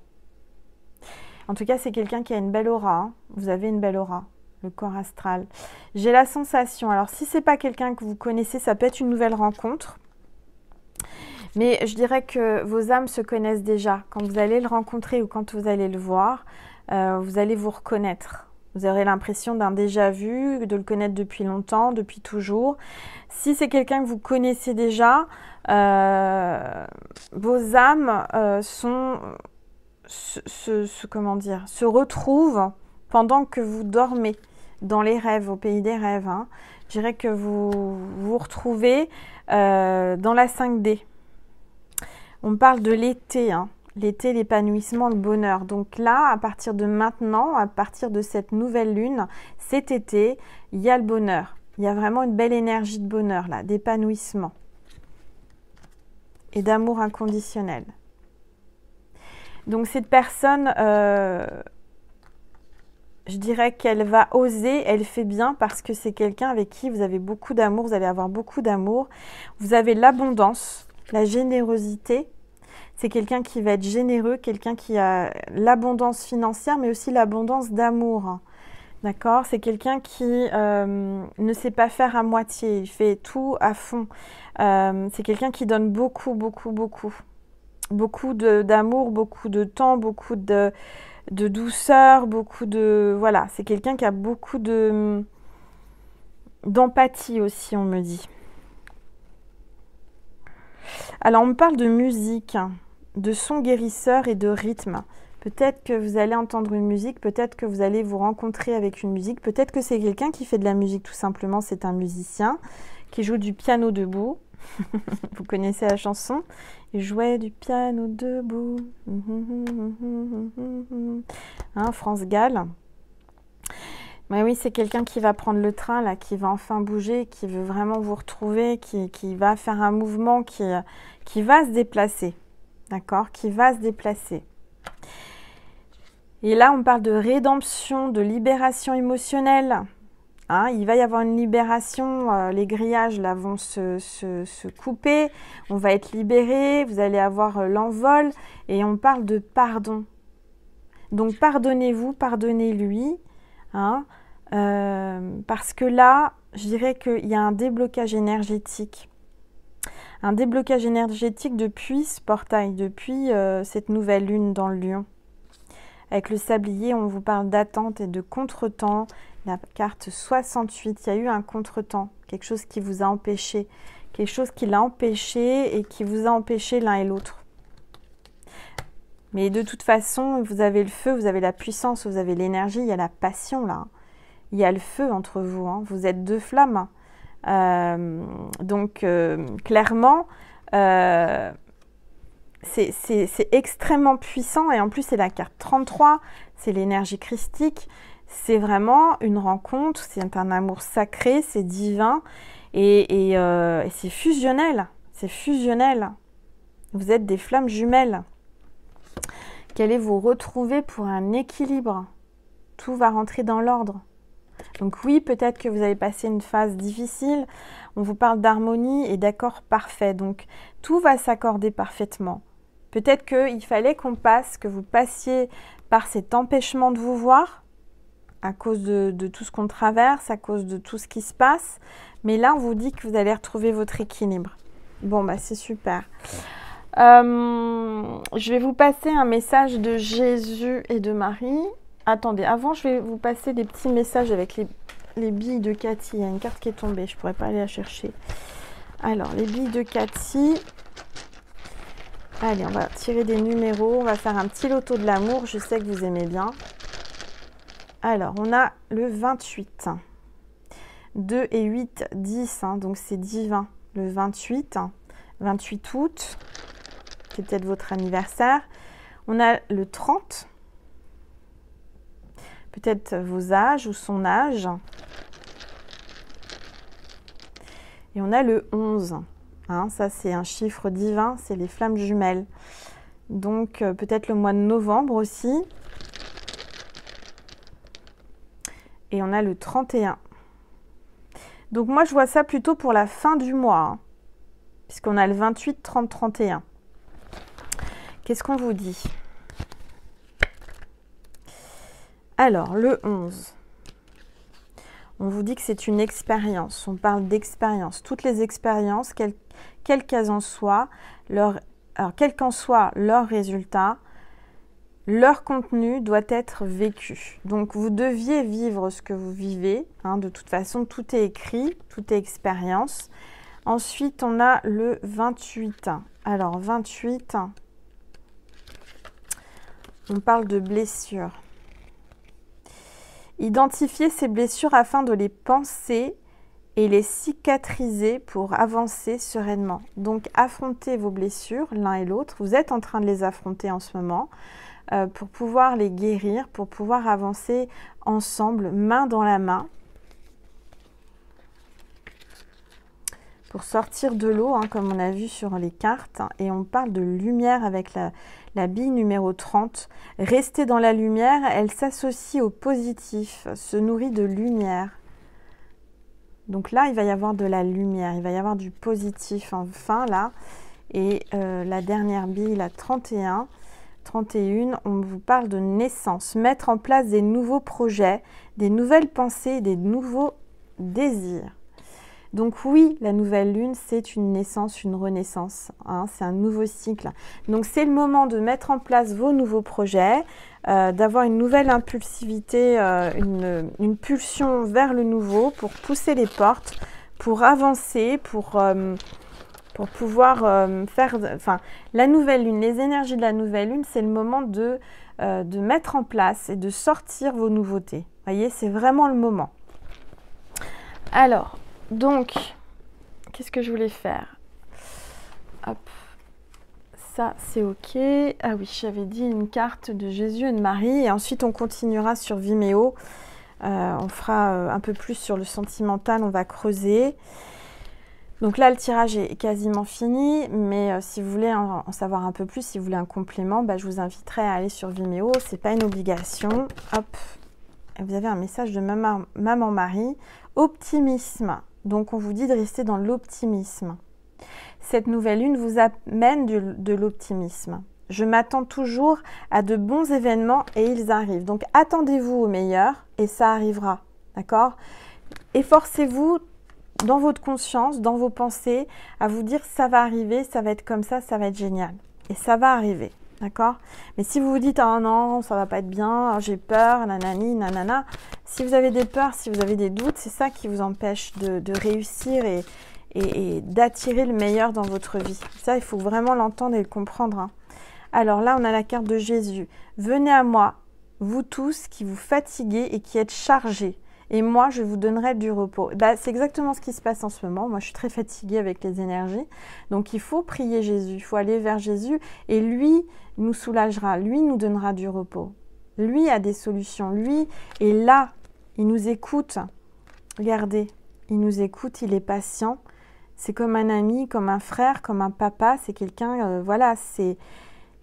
En tout cas, c'est quelqu'un qui a une belle aura. Hein. Vous avez une belle aura. Le corps astral. J'ai la sensation, alors si c'est pas quelqu'un que vous connaissez, ça peut être une nouvelle rencontre. Mais je dirais que vos âmes se connaissent déjà. Quand vous allez le rencontrer ou quand vous allez le voir, vous allez vous reconnaître. Vous aurez l'impression d'un déjà-vu, de le connaître depuis longtemps, depuis toujours. Si c'est quelqu'un que vous connaissez déjà, vos âmes se retrouvent pendant que vous dormez dans les rêves, au pays des rêves. Hein. Je dirais que vous vous retrouvez dans la 5D. On parle de l'été, hein. L'été, l'épanouissement, le bonheur. Donc là, à partir de maintenant, à partir de cette nouvelle lune, cet été, il y a le bonheur. Il y a vraiment une belle énergie de bonheur là, d'épanouissement et d'amour inconditionnel. Donc cette personne, je dirais qu'elle va oser, elle fait bien parce que c'est quelqu'un avec qui vous avez beaucoup d'amour, vous allez avoir beaucoup d'amour. Vous avez l'abondance, la générosité. C'est quelqu'un qui va être généreux, quelqu'un qui a l'abondance financière, mais aussi l'abondance d'amour. D'accord? C'est quelqu'un qui ne sait pas faire à moitié, il fait tout à fond. C'est quelqu'un qui donne beaucoup, beaucoup, beaucoup. Beaucoup d'amour, beaucoup de temps, beaucoup de douceur, beaucoup de... Voilà, c'est quelqu'un qui a beaucoup d'empathie aussi, on me dit. Alors, on me parle de musique, de son guérisseur et de rythme. Peut-être que vous allez entendre une musique, peut-être que vous allez vous rencontrer avec une musique, peut-être que c'est quelqu'un qui fait de la musique tout simplement, c'est un musicien qui joue du piano debout. Vous connaissez la chanson? Il jouait du piano debout. Hein, France Gall. Mais oui, c'est quelqu'un qui va prendre le train, là, qui va enfin bouger, qui veut vraiment vous retrouver, qui va faire un mouvement, qui va se déplacer. D'accord? Qui va se déplacer. Et là, on parle de rédemption, de libération émotionnelle. Hein, il va y avoir une libération, les grillages là vont se couper, on va être libéré, vous allez avoir l'envol et on parle de pardon. Donc pardonnez-vous, pardonnez-lui, hein, parce que là, je dirais qu'il y a un déblocage énergétique. Un déblocage énergétique depuis ce portail, depuis cette nouvelle lune dans le lion. Avec le sablier, on vous parle d'attente et de contretemps. La carte 68, il y a eu un contretemps, quelque chose qui vous a empêché, quelque chose qui l'a empêché et qui vous a empêché l'un et l'autre. Mais de toute façon, vous avez le feu, vous avez la puissance, vous avez l'énergie, il y a la passion là. Il y a le feu entre vous, hein. Vous êtes deux flammes. Donc, clairement, c'est extrêmement puissant et en plus, c'est la carte 33, c'est l'énergie christique. C'est vraiment une rencontre, c'est un amour sacré, c'est divin et c'est fusionnel. C'est fusionnel. Vous êtes des flammes jumelles qui allez vous retrouver pour un équilibre. Tout va rentrer dans l'ordre. Donc oui, peut-être que vous allez passer une phase difficile. On vous parle d'harmonie et d'accord parfait. Donc tout va s'accorder parfaitement. Peut-être qu'il fallait que vous passiez par cet empêchement de vous voir, à cause de tout ce qu'on traverse, à cause de tout ce qui se passe. Mais là, on vous dit que vous allez retrouver votre équilibre. Bon, bah c'est super. Je vais vous passer un message de Jésus et de Marie. Attendez, avant, je vais vous passer des petits messages avec les billes de Cathy. Il y a une carte qui est tombée, je ne pourrais pas aller la chercher. Alors, les billes de Cathy. Allez, on va tirer des numéros. On va faire un petit loto de l'amour. Je sais que vous aimez bien. Alors, on a le 28. 2 et 8, 10. Hein, donc, c'est divin. Le 28. 28 août. C'est peut-être votre anniversaire. On a le 30. Peut-être vos âges ou son âge. Et on a le 11. Hein, ça, c'est un chiffre divin. C'est les flammes jumelles. Donc, peut-être le mois de novembre aussi. Et on a le 31. Donc moi, je vois ça plutôt pour la fin du mois. Hein, puisqu'on a le 28, 30, 31. Qu'est-ce qu'on vous dit? Alors, le 11. On vous dit que c'est une expérience. On parle d'expérience. Toutes les expériences, quelles qu'elles en soient, quel qu'en soit leur résultat, leur contenu doit être vécu. Donc, vous deviez vivre ce que vous vivez. Hein, de toute façon, tout est écrit, tout est expérience. Ensuite, on a le 28. Alors, 28, on parle de blessures. Identifiez ces blessures afin de les penser et les cicatriser pour avancer sereinement. Donc, affrontez vos blessures l'un et l'autre. Vous êtes en train de les affronter en ce moment pour pouvoir les guérir, pour pouvoir avancer ensemble, main dans la main. Pour sortir de l'eau, hein, comme on a vu sur les cartes. Et on parle de lumière avec la bille numéro 30. Rester dans la lumière, elle s'associe au positif, se nourrit de lumière. Donc là, il va y avoir de la lumière, il va y avoir du positif enfin là. Et la dernière bille, la 31, on vous parle de naissance. Mettre en place des nouveaux projets, des nouvelles pensées, des nouveaux désirs. Donc oui, la nouvelle lune, c'est une naissance, une renaissance. Hein, c'est un nouveau cycle. Donc c'est le moment de mettre en place vos nouveaux projets, d'avoir une nouvelle impulsivité, une pulsion vers le nouveau pour pousser les portes, pour avancer, pour pouvoir faire... Enfin, la nouvelle lune, les énergies de la nouvelle lune, c'est le moment de mettre en place et de sortir vos nouveautés. Vous voyez, c'est vraiment le moment. Alors... Donc, qu'est-ce que je voulais faire? Hop, ça c'est ok. Ah oui, j'avais dit une carte de Jésus et de Marie. Et ensuite, on continuera sur Vimeo. On fera un peu plus sur le sentimental, on va creuser. Donc là, le tirage est quasiment fini. Mais si vous voulez en savoir un peu plus, si vous voulez un complément, je vous inviterai à aller sur Vimeo. Ce n'est pas une obligation. Hop, vous avez un message de Maman Marie. Optimisme. Donc, on vous dit de rester dans l'optimisme. Cette nouvelle lune vous amène de l'optimisme. Je m'attends toujours à de bons événements et ils arrivent. Donc, attendez-vous au meilleur et ça arrivera. D'accord? Efforcez-vous dans votre conscience, dans vos pensées, à vous dire ça va arriver, ça va être comme ça va être génial. Et ça va arriver. D'accord? Mais si vous vous dites, ah non, ça va pas être bien, j'ai peur, nanani, nanana, si vous avez des peurs, si vous avez des doutes, c'est ça qui vous empêche de réussir et d'attirer le meilleur dans votre vie. Ça, il faut vraiment l'entendre et le comprendre. Hein. Alors là, on a la carte de Jésus. Venez à moi, vous tous qui vous fatiguez et qui êtes chargés. Et moi, je vous donnerai du repos. C'est exactement ce qui se passe en ce moment. Moi, je suis très fatiguée avec les énergies. Donc, il faut prier Jésus. Il faut aller vers Jésus. Et lui nous soulagera. Lui nous donnera du repos. Lui a des solutions. Lui est là. Il nous écoute. Regardez, il nous écoute. Il est patient. C'est comme un ami, comme un frère, comme un papa. C'est quelqu'un, voilà, c'est...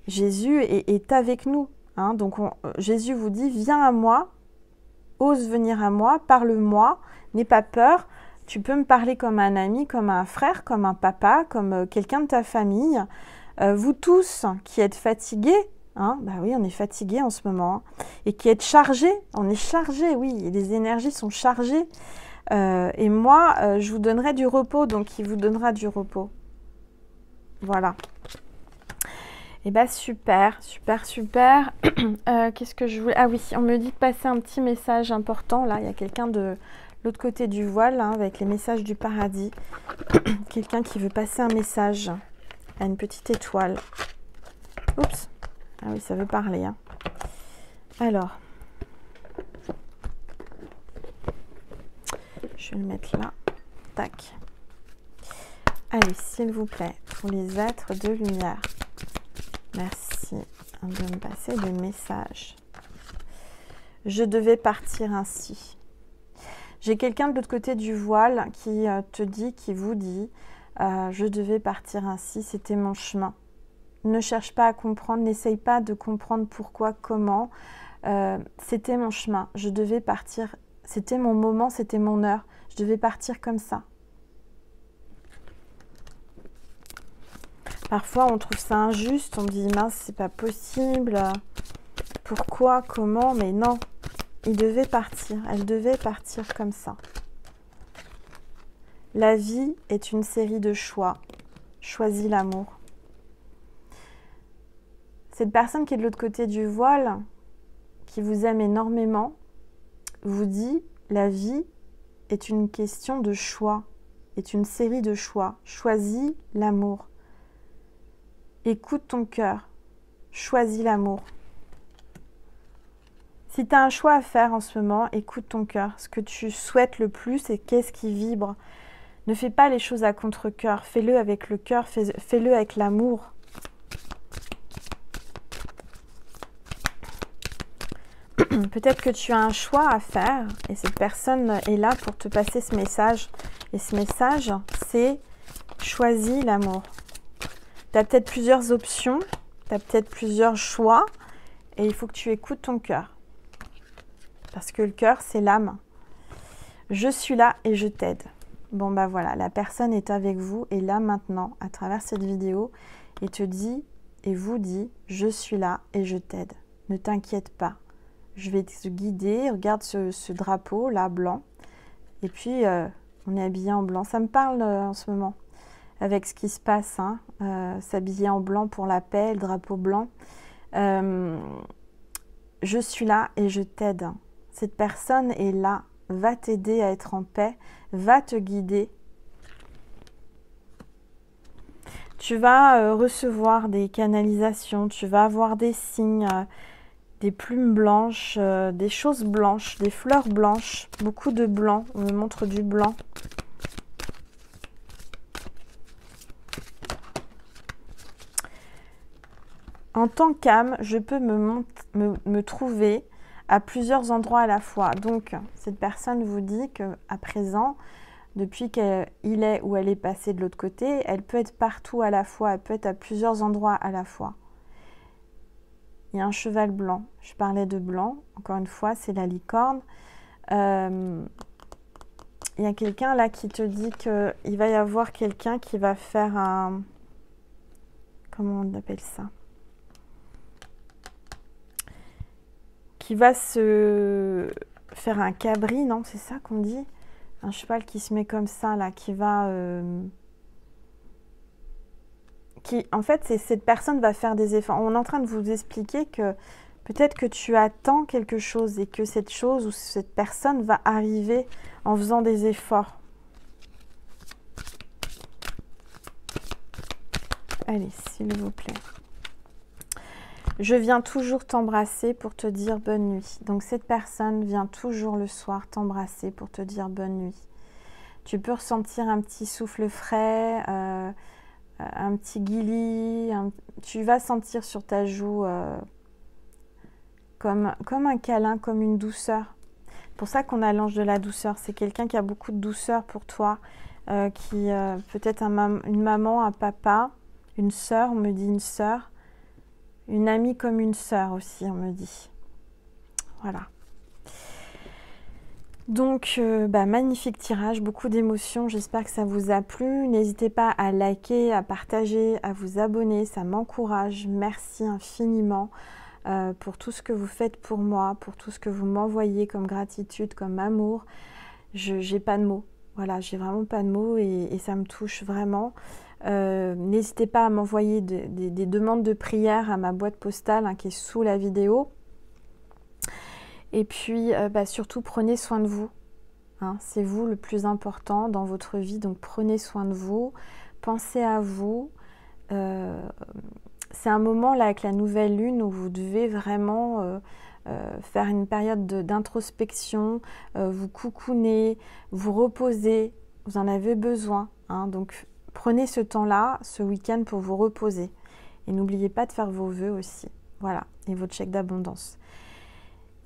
Jésus est avec nous. Hein. Donc, Jésus vous dit, viens à moi. Ose venir à moi, parle-moi, n'aie pas peur. Tu peux me parler comme un ami, comme un frère, comme un papa, comme quelqu'un de ta famille. Vous tous qui êtes fatigués, hein, oui, on est fatigués en ce moment, hein, et qui êtes chargés, on est chargés, oui, les énergies sont chargées. Et moi, je vous donnerai du repos, donc il vous donnera du repos. Voilà. Eh bien, super, super, super. Qu'est-ce que je voulais... Ah oui, on me dit de passer un petit message important. Là, il y a quelqu'un de l'autre côté du voile, hein, avec les messages du paradis. Quelqu'un qui veut passer un message à une petite étoile. Oups. Ah oui, ça veut parler. Hein. Alors. Je vais le mettre là. Tac. Allez, s'il vous plaît, pour les êtres de lumière. Merci de me passer des messages. Je devais partir ainsi. J'ai quelqu'un de l'autre côté du voile qui te dit, qui vous dit, je devais partir ainsi, c'était mon chemin. Ne cherche pas à comprendre, n'essaye pas de comprendre pourquoi, comment. C'était mon chemin, je devais partir, c'était mon moment, c'était mon heure. Je devais partir comme ça. Parfois, on trouve ça injuste, on dit mince, c'est pas possible, pourquoi, comment, mais non, il devait partir, elle devait partir comme ça. La vie est une série de choix. Choisis l'amour. Cette personne qui est de l'autre côté du voile, qui vous aime énormément, vous dit la vie est une question de choix, est une série de choix. Choisis l'amour. Écoute ton cœur. Choisis l'amour. Si tu as un choix à faire en ce moment, écoute ton cœur. Ce que tu souhaites le plus et qu'est-ce qui vibre. Ne fais pas les choses à contre-cœur. Fais-le avec le cœur, fais-le avec l'amour. Peut-être que tu as un choix à faire et cette personne est là pour te passer ce message. Et ce message, c'est choisis l'amour. Tu as peut-être plusieurs options, tu as peut-être plusieurs choix et il faut que tu écoutes ton cœur. Parce que le cœur, c'est l'âme. Je suis là et je t'aide. Bon, bah voilà, la personne est avec vous et là maintenant, à travers cette vidéo, et te dit et vous dit, je suis là et je t'aide. Ne t'inquiète pas. Je vais te guider. Regarde ce drapeau là, blanc. Et puis, on est habillé en blanc. Ça me parle en ce moment, avec ce qui se passe. Hein, s'habiller en blanc pour la paix, le drapeau blanc. Je suis là et je t'aide. Cette personne est là, va t'aider à être en paix, va te guider. Tu vas recevoir des canalisations, tu vas avoir des signes, des plumes blanches, des choses blanches, des fleurs blanches, beaucoup de blanc, on me montre du blanc. En tant qu'âme, je peux me trouver à plusieurs endroits à la fois. Donc, cette personne vous dit qu'à présent, depuis qu'il est ou elle est passée de l'autre côté, elle peut être partout à la fois, elle peut être à plusieurs endroits à la fois. Il y a un cheval blanc. Je parlais de blanc. Encore une fois, c'est la licorne. Il y a quelqu'un là qui te dit qu'il va y avoir quelqu'un qui va faire un... Comment on appelle ça? Qui va se faire un cabri, non? C'est ça qu'on dit? Un cheval qui se met comme ça, là, qui va... En fait, cette personne va faire des efforts. On est en train de vous expliquer que peut-être que tu attends quelque chose et que cette chose ou cette personne va arriver en faisant des efforts. Allez, s'il vous plaît. Je viens toujours t'embrasser pour te dire bonne nuit. Donc cette personne vient toujours le soir t'embrasser pour te dire bonne nuit. Tu peux ressentir un petit souffle frais, un petit guili, tu vas sentir sur ta joue comme un câlin, comme une douceur. C'est pour ça qu'on a l'ange de la douceur. C'est quelqu'un qui a beaucoup de douceur pour toi, qui peut-être une maman, un papa, une sœur, on me dit une sœur, une amie comme une sœur aussi, on me dit. Voilà. Donc, magnifique tirage, beaucoup d'émotions, j'espère que ça vous a plu. N'hésitez pas à liker, à partager, à vous abonner, ça m'encourage. Merci infiniment pour tout ce que vous faites pour moi, pour tout ce que vous m'envoyez comme gratitude, comme amour. J'ai pas de mots, voilà, j'ai vraiment pas de mots et ça me touche vraiment. N'hésitez pas à m'envoyer des demandes de prière à ma boîte postale hein, qui est sous la vidéo. Et puis, surtout, prenez soin de vous. Hein, c'est vous le plus important dans votre vie, donc prenez soin de vous. Pensez à vous. C'est un moment, là, avec la nouvelle lune, où vous devez vraiment faire une période d'introspection, vous coucouner, vous reposer. Vous en avez besoin. Hein, donc, prenez ce temps-là, ce week-end, pour vous reposer. Et n'oubliez pas de faire vos vœux aussi. Voilà, et votre chèque d'abondance.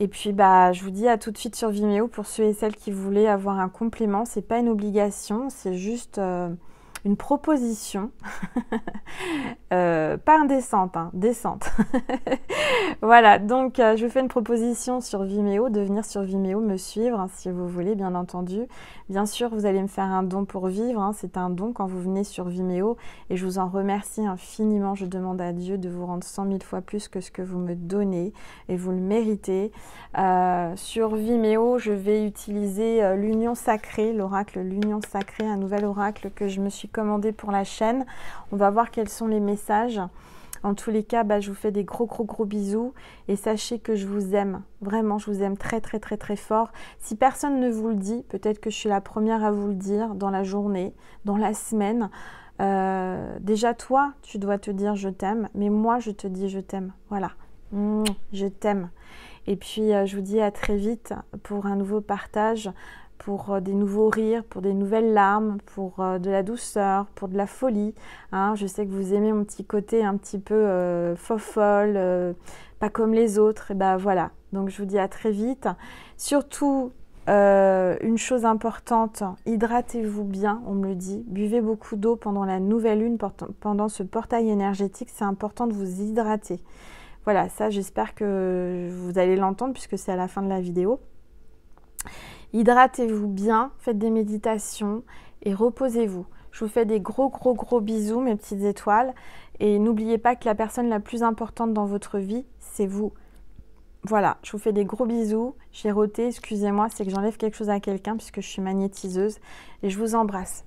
Et puis, je vous dis à tout de suite sur Vimeo pour ceux et celles qui voulaient avoir un complément. C'est pas une obligation, c'est juste une proposition, pas indécente, hein, décente. Voilà, donc je vous fais une proposition sur Vimeo, de venir sur Vimeo me suivre, hein, si vous voulez, bien entendu. Bien sûr, vous allez me faire un don pour vivre, hein, c'est un don quand vous venez sur Vimeo, et je vous en remercie infiniment. Je demande à Dieu de vous rendre 100 000 fois plus que ce que vous me donnez, et vous le méritez. Sur Vimeo, je vais utiliser l'Union Sacrée, l'oracle L'Union Sacrée, un nouvel oracle que je me suis commandé pour la chaîne. On va voir quels sont les messages. En tous les cas, je vous fais des gros bisous et sachez que je vous aime. Vraiment, je vous aime très fort. Si personne ne vous le dit, peut-être que je suis la première à vous le dire dans la journée, dans la semaine. Déjà, toi, tu dois te dire je t'aime, mais moi, je te dis je t'aime. Voilà, je t'aime. Et puis, je vous dis à très vite pour un nouveau partage, pour des nouveaux rires, pour des nouvelles larmes, pour de la douceur, pour de la folie. Hein. Je sais que vous aimez mon petit côté un petit peu fofolle, pas comme les autres. Et ben voilà, donc je vous dis à très vite. Surtout, une chose importante, hydratez-vous bien, on me le dit. Buvez beaucoup d'eau pendant la nouvelle lune, pendant ce portail énergétique. C'est important de vous hydrater. Voilà, ça j'espère que vous allez l'entendre puisque c'est à la fin de la vidéo. Hydratez-vous bien, faites des méditations et reposez-vous. Je vous fais des gros bisous, mes petites étoiles. Et n'oubliez pas que la personne la plus importante dans votre vie, c'est vous. Voilà, je vous fais des gros bisous. J'ai roté, excusez-moi, c'est que j'enlève quelque chose à quelqu'un puisque je suis magnétiseuse. Et je vous embrasse.